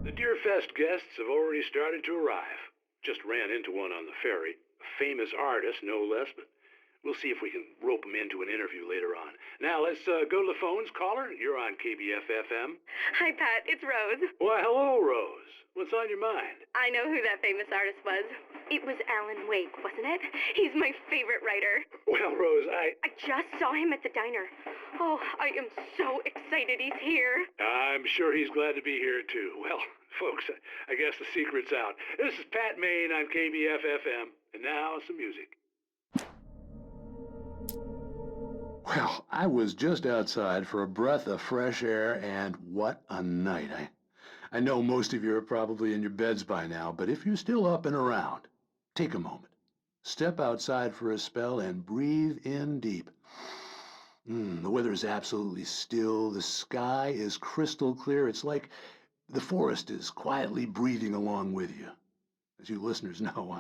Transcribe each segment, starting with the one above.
The Deerfest guests have already started to arrive. Just ran into one on the ferry. A famous artist, no less, but we'll see if we can rope him into an interview later on. Now, let's go to the phones. Caller, you're on KBF-FM. Hi, Pat. It's Rose. Why, hello, Rose. What's on your mind? I know who that famous artist was. It was Alan Wake, wasn't it? He's my favorite writer. Well, Rose, I just saw him at the diner. Oh, I am so excited he's here. I'm sure he's glad to be here, too. Well, folks, I guess the secret's out. This is Pat Maine on KBF-FM, and now some music. Well, I was just outside for a breath of fresh air, and what a night. I know most of you are probably in your beds by now, but if you're still up and around, take a moment. Step outside for a spell and breathe in deep. The weather is absolutely still. The sky is crystal clear. It's like the forest is quietly breathing along with you. As you listeners know,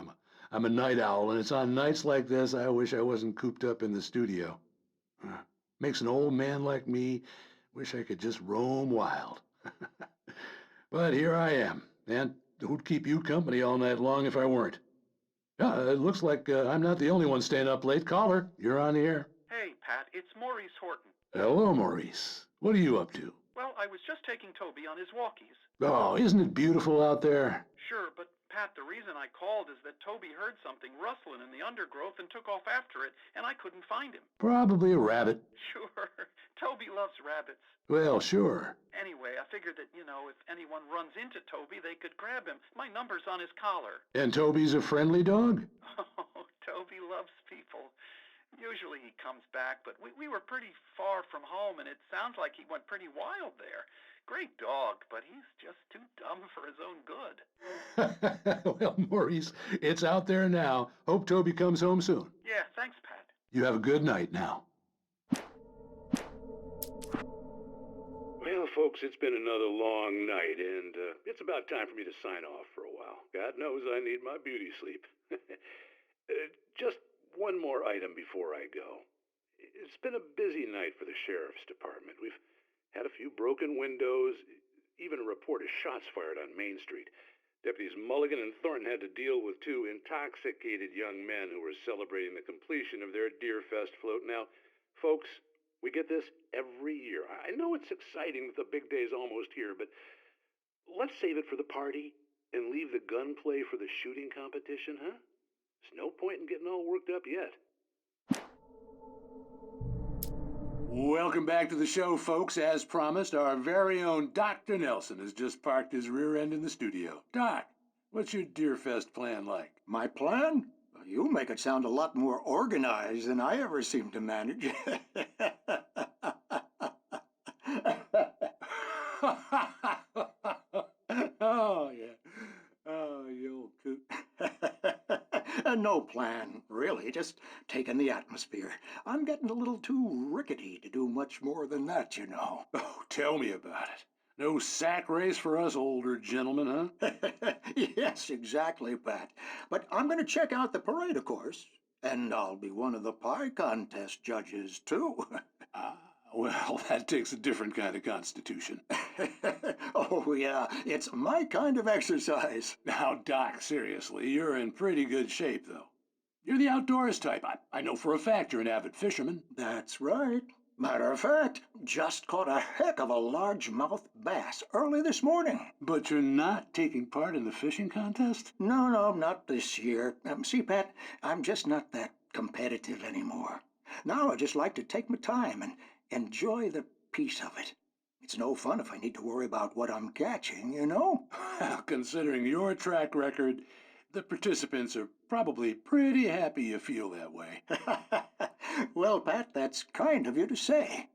I'm a night owl, and it's on nights like this I wish I wasn't cooped up in the studio. Makes an old man like me wish I could just roam wild. But here I am, and who'd keep you company all night long if I weren't? It looks like I'm not the only one staying up late. Caller, you're on the air. Hey, Pat, it's Maurice Horton. Hello, Maurice. What are you up to? Well, I was just taking Toby on his walkies. Oh, isn't it beautiful out there? Sure, but Pat, the reason I called is that Toby heard something rustling in the undergrowth and took off after it, and I couldn't find him. Probably a rabbit. Sure. Toby loves rabbits. Well, sure. Anyway, I figured that, if anyone runs into Toby, they could grab him. My number's on his collar. And Toby's a friendly dog? Oh, Toby loves people. Usually he comes back, but we were pretty far from home, and it sounds like he went pretty wild there. Great dog, but he's just too dumb for his own good. Well, Maurice, it's out there now. Hope Toby comes home soon. Yeah, thanks, Pat. You have a good night now. Well, folks, it's been another long night, and it's about time for me to sign off for a while. God knows I need my beauty sleep. Just one more item before I go. It's been a busy night for the sheriff's department. We've had a few broken windows, even a report of shots fired on Main Street. Deputies Mulligan and Thornton had to deal with two intoxicated young men who were celebrating the completion of their Deerfest float. Now, folks, we get this every year. I know it's exciting that the big day's almost here, but let's save it for the party and leave the gunplay for the shooting competition, huh? There's no point in getting all worked up yet. Welcome back to the show, folks. As promised, our very own Dr. Nelson has just parked his rear end in the studio. Doc, what's your Deerfest plan like? My plan? You make it sound a lot more organized than I ever seem to manage. Oh, yeah. Oh, you old coot. No plan, really, just taking the atmosphere. I'm getting a little too rickety to do much more than that, Oh, tell me about it. No sack race for us older gentlemen, huh? Yes, exactly, Pat. But I'm going to check out the parade, of course. And I'll be one of the pie contest judges, too. Well, that takes a different kind of constitution. Oh, yeah, it's my kind of exercise. Now, Doc, seriously, you're in pretty good shape, though. You're the outdoors type. I know for a fact you're an avid fisherman. That's right. Matter of fact, just caught a heck of a largemouth bass early this morning. But you're not taking part in the fishing contest? No, not this year. See, Pat, I'm just not that competitive anymore. Now I just like to take my time and enjoy the peace of it. It's no fun if I need to worry about what I'm catching, Well, considering your track record, the participants are probably pretty happy you feel that way. Well, Pat, that's kind of you to say.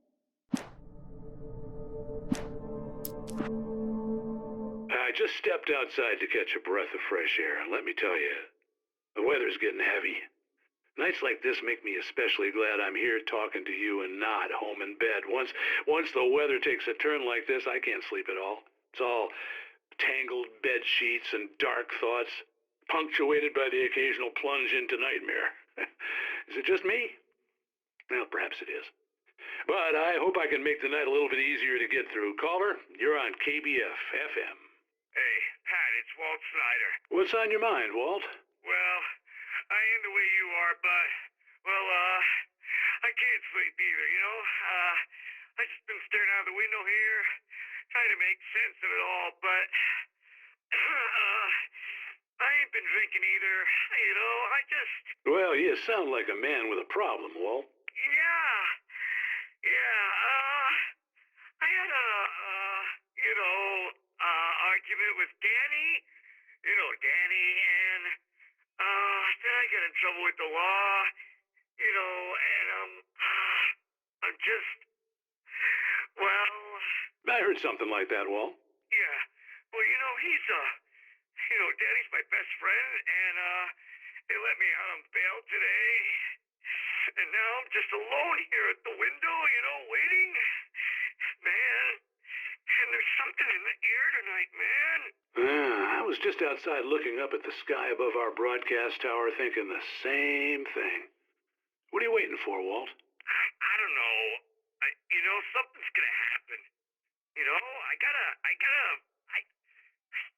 I just stepped outside to catch a breath of fresh air, and let me tell you, the weather's getting heavy. Nights like this make me especially glad I'm here talking to you and not home in bed. Once the weather takes a turn like this, I can't sleep at all. It's all tangled bed sheets and dark thoughts, punctuated by the occasional plunge into nightmare. Is it just me? Well, perhaps it is. But I hope I can make the night a little bit easier to get through. Caller, you're on KBF FM. Hey, Pat, it's Walt Snyder. What's on your mind, Walt? Well, I am the way you are, but, I can't sleep either, you know? I just been staring out the window here, trying to make sense of it all, but, I ain't been drinking either, you know, Well, you sound like a man with a problem, Walt. I had argument with Danny, and, then I got in trouble with the law, and, I'm just, well, I heard something like that, Walt. yeah, well, Danny's my best friend, and, they let me out on bail today, and now I'm just alone here at the window, waiting, man, and there's something in the air tonight, man. I was just outside looking up at the sky above our broadcast tower thinking the same thing. What are you waiting for, Walt? I don't know. Something's gonna happen.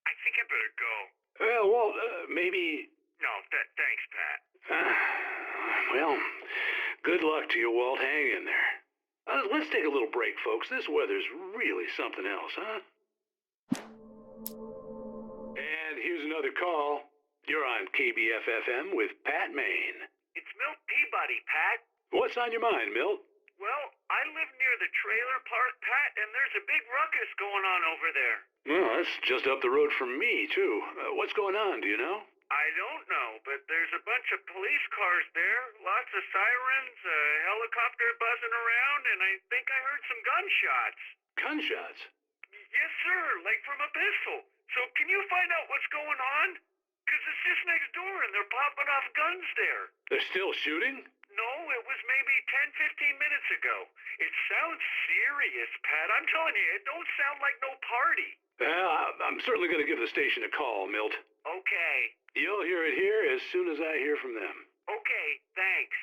I think I better go. Well, Walt, maybe... No, thanks, Pat. Well, good luck to you, Walt. Hang in there. Let's take a little break, folks. This weather's really something else, huh? And here's another call. You're on KBF FM with Pat Maine. It's Milt Peabody, Pat. What's on your mind, Milt? Well, I live near the trailer park, Pat, and there's a big ruckus going on over there. Well, that's just up the road from me, too. What's going on, do you know? I don't know, but there's a bunch of police cars there, lots of sirens, a helicopter buzzing around, and I think I heard some gunshots. Gunshots? Yes, sir, like from a pistol. So can you find out what's going on? 'Cause it's just next door and they're popping off guns there. They're still shooting? No, it was maybe 10, 15 minutes ago. It sounds serious, Pat. I'm telling you, it don't sound like no party. Well, I'm certainly going to give the station a call, Milt. Okay. You'll hear it here as soon as I hear from them. Okay, thanks.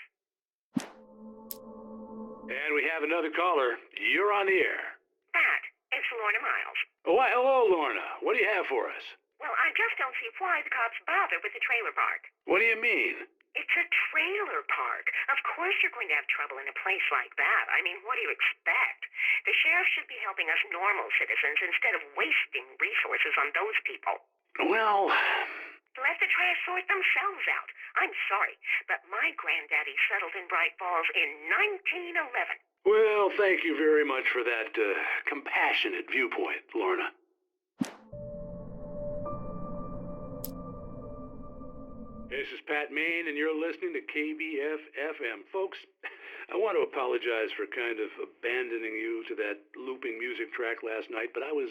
And we have another caller. You're on the air. Pat, it's Lorna Miles. Why, hello, Lorna. What do you have for us? Well, I just don't see why the cops bother with the trailer park. What do you mean? It's a trailer park. Of course you're going to have trouble in a place like that. I mean, what do you expect? The sheriff should be helping us normal citizens instead of wasting resources on those people. Well... Let the trash sort themselves out. I'm sorry, but my granddaddy settled in Bright Falls in 1911. Well, thank you very much for that compassionate viewpoint, Lorna. This is Pat Maine, and you're listening to KBF FM. Folks, I want to apologize for kind of abandoning you to that looping music track last night, but I was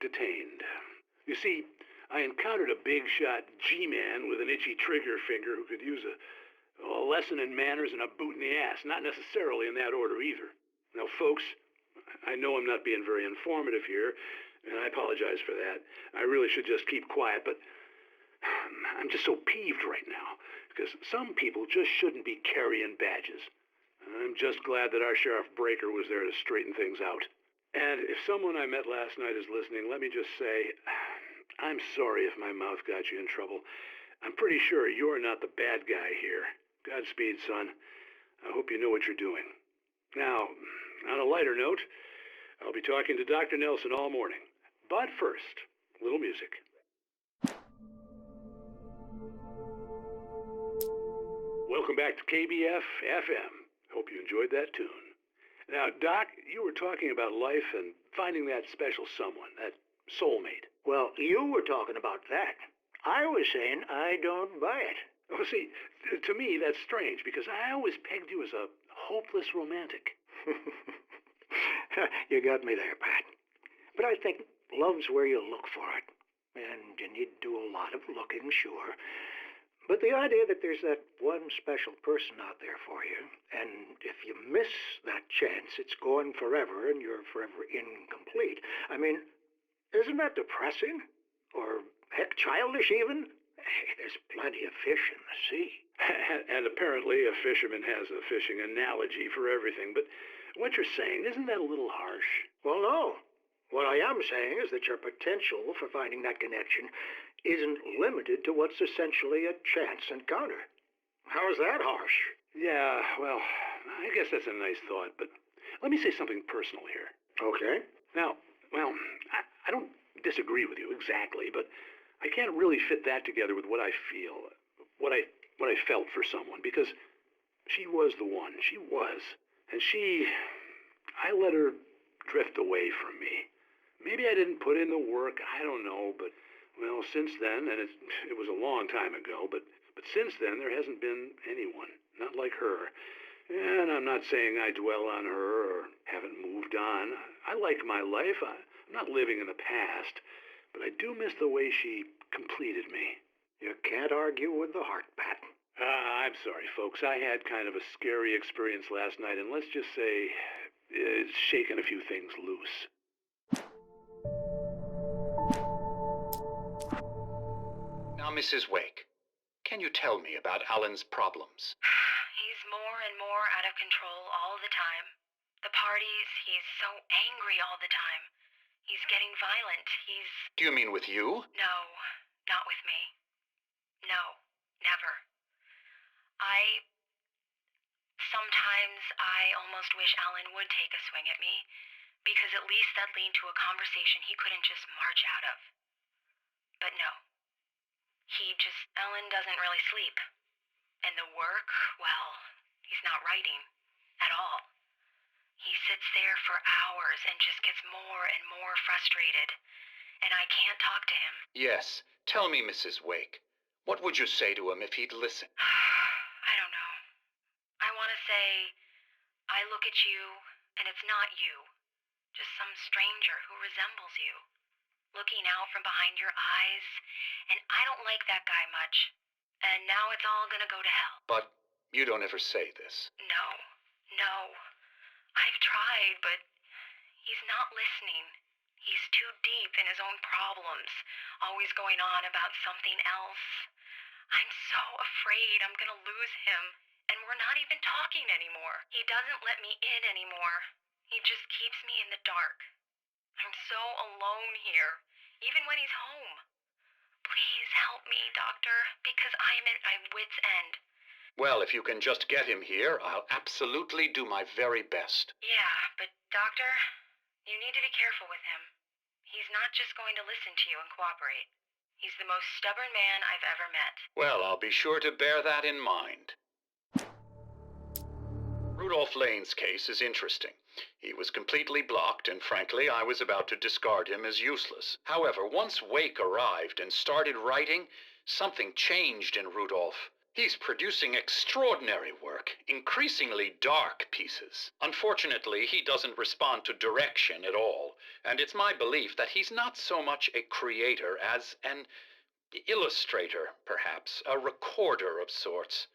detained. You see, I encountered a big-shot G-man with an itchy trigger finger who could use a lesson in manners and a boot in the ass, not necessarily in that order either. Now, folks, I know I'm not being very informative here, and I apologize for that. I really should just keep quiet, but I'm just so peeved right now, because some people just shouldn't be carrying badges. I'm just glad that our Sheriff Breaker was there to straighten things out. And if someone I met last night is listening, let me just say, I'm sorry if my mouth got you in trouble. I'm pretty sure you're not the bad guy here. Godspeed, son. I hope you know what you're doing. Now, on a lighter note, I'll be talking to Dr. Nelson all morning. But first, a little music. Welcome back to KBF FM. Hope you enjoyed that tune. Now, Doc, you were talking about life and finding that special someone, that soulmate. Well, you were talking about that. I was saying I don't buy it. Oh, see, to me, that's strange, because I always pegged you as a hopeless romantic. You got me there, Pat. But I think love's where you look for it. And you need to do a lot of looking, sure. But the idea that there's that one special person out there for you, and if you miss that chance, it's gone forever and you're forever incomplete. I mean, isn't that depressing? Or, heck, childish even? Hey, there's plenty of fish in the sea. And apparently a fisherman has a fishing analogy for everything. But what you're saying, isn't that a little harsh? Well, no. What I am saying is that your potential for finding that connection isn't limited to what's essentially a chance encounter. How is that harsh? Yeah, well, I guess that's a nice thought, but let me say something personal here. Okay. Now, well, I don't disagree with you exactly, but I can't really fit that together with what I feel, what I felt for someone, because she was the one. She was. And I let her drift away from me. Maybe I didn't put in the work, I don't know, but, well, since then, and it was a long time ago, but since then there hasn't been anyone, not like her. And I'm not saying I dwell on her or haven't moved on. I like my life. I'm not living in the past, but I do miss the way she completed me. You can't argue with the heart, Pat. I'm sorry, folks. I had kind of a scary experience last night, and let's just say it's shaken a few things loose. Now, Mrs. Wake, can you tell me about Alan's problems? He's more and more out of control all the time. The parties, he's so angry all the time. He's getting violent. Do you mean with you? No, not with me. No, never. Sometimes I almost wish Alan would take a swing at me, because at least that'd lead to a conversation he couldn't just march out of. But no. Alan doesn't really sleep. And the work, well, he's not writing at all. He sits there for hours and just gets more and more frustrated, and I can't talk to him. Yes. Tell me, Mrs. Wake, what would you say to him if he'd listen? I don't know. I want to say, I look at you, and it's not you. Just some stranger who resembles you. Looking out from behind your eyes, and I don't like that guy much. And now it's all gonna go to hell. But you don't ever say this. No. I've tried, but he's not listening. He's too deep in his own problems, always going on about something else. I'm so afraid I'm gonna lose him, and we're not even talking anymore. He doesn't let me in anymore. He just keeps me in the dark. I'm so alone here, even when he's home. Please help me, Doctor, because I'm at my wit's end. Well, if you can just get him here, I'll absolutely do my very best. Yeah, but Doctor, you need to be careful with him. He's not just going to listen to you and cooperate. He's the most stubborn man I've ever met. Well, I'll be sure to bear that in mind. Rudolph Lane's case is interesting. He was completely blocked, and frankly, I was about to discard him as useless. However, once Wake arrived and started writing, something changed in Rudolph. He's producing extraordinary work, increasingly dark pieces. Unfortunately, he doesn't respond to direction at all, and it's my belief that he's not so much a creator as an illustrator, perhaps, a recorder of sorts.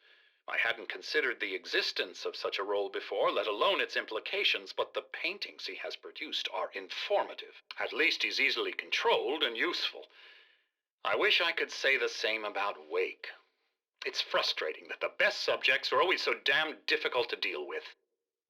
I hadn't considered the existence of such a role before, let alone its implications, but the paintings he has produced are informative. At least he's easily controlled and useful. I wish I could say the same about Wake. It's frustrating that the best subjects are always so damn difficult to deal with.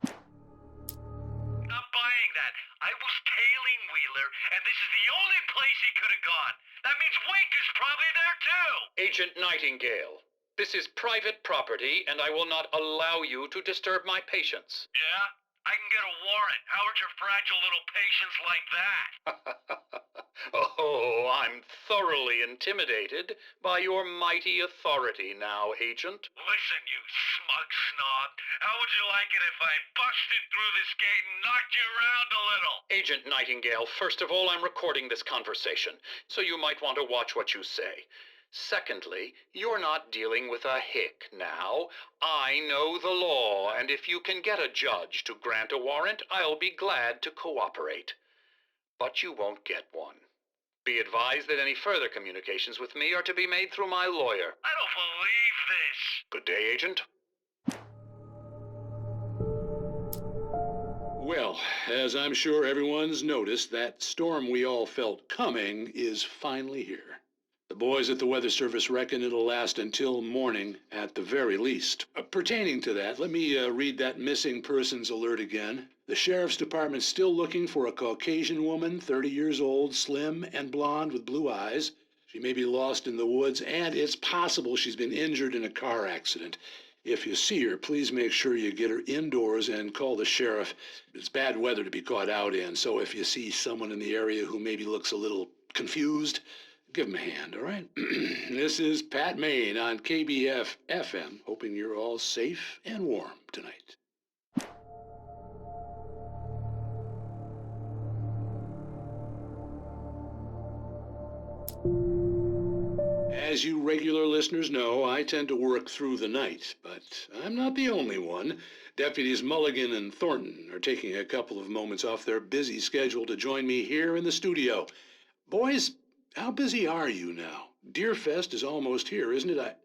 Not buying that. I was tailing Wheeler, and this is the only place he could have gone. That means Wake is probably there too. Agent Nightingale, this is private property, and I will not allow you to disturb my patients. Yeah? I can get a warrant. How would your fragile little patients like that? Oh, I'm thoroughly intimidated by your mighty authority now, Agent. Listen, you smug snob. How would you like it if I busted through this gate and knocked you around a little? Agent Nightingale, first of all, I'm recording this conversation, so you might want to watch what you say. Secondly, you're not dealing with a hick now. I know the law, and if you can get a judge to grant a warrant, I'll be glad to cooperate. But you won't get one. Be advised that any further communications with me are to be made through my lawyer. I don't believe this. Good day, Agent. Well, as I'm sure everyone's noticed, that storm we all felt coming is finally here. The boys at the Weather Service reckon it'll last until morning at the very least. Pertaining to that, let me read that missing persons alert again. The sheriff's department's still looking for a Caucasian woman, 30 years old, slim and blonde with blue eyes. She may be lost in the woods, and it's possible she's been injured in a car accident. If you see her, please make sure you get her indoors and call the sheriff. It's bad weather to be caught out in, so if you see someone in the area who maybe looks a little confused, give him a hand, all right? This is Pat Maine on KBF FM, hoping you're all safe and warm tonight. As you regular listeners know, I tend to work through the night, but I'm not the only one. Deputies Mulligan and Thornton are taking a couple of moments off their busy schedule to join me here in the studio. Boys, how busy are you now? Deerfest is almost here, isn't it?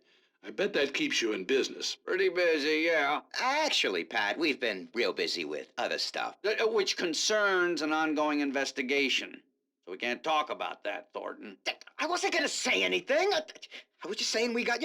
I bet that keeps you in business. Pretty busy, yeah. Actually, Pat, we've been real busy with other stuff. Which concerns an ongoing investigation. So we can't talk about that, Thornton. I wasn't gonna say anything. I was just saying we got,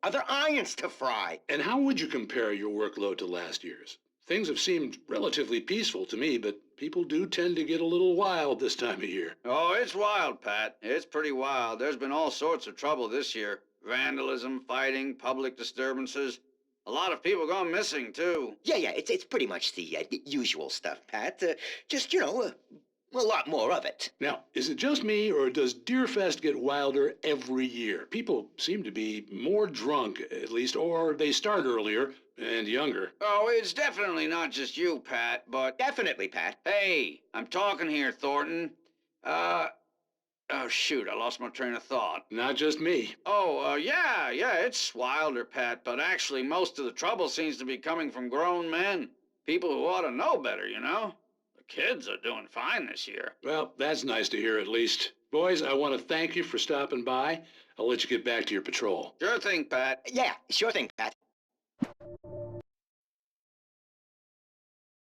other irons to fry. And how would you compare your workload to last year's? Things have seemed relatively peaceful to me, but people do tend to get a little wild this time of year. Oh, it's wild, Pat. It's pretty wild. There's been all sorts of trouble this year. Vandalism, fighting, public disturbances. A lot of people gone missing, too. Yeah, it's pretty much the usual stuff, Pat. Just, a lot more of it. Now, is it just me, or does Deerfest get wilder every year? People seem to be more drunk, at least, or they start earlier and younger. Oh, it's definitely not just you, Pat, but... Definitely, Pat. Hey, I'm talking here, Thornton. Oh, shoot, I lost my train of thought. Not just me. Oh, yeah, it's wilder, Pat, but actually most of the trouble seems to be coming from grown men. People who ought to know better, The kids are doing fine this year. Well, that's nice to hear at least. Boys, I want to thank you for stopping by. I'll let you get back to your patrol. Sure thing, Pat. Yeah, sure thing, Pat.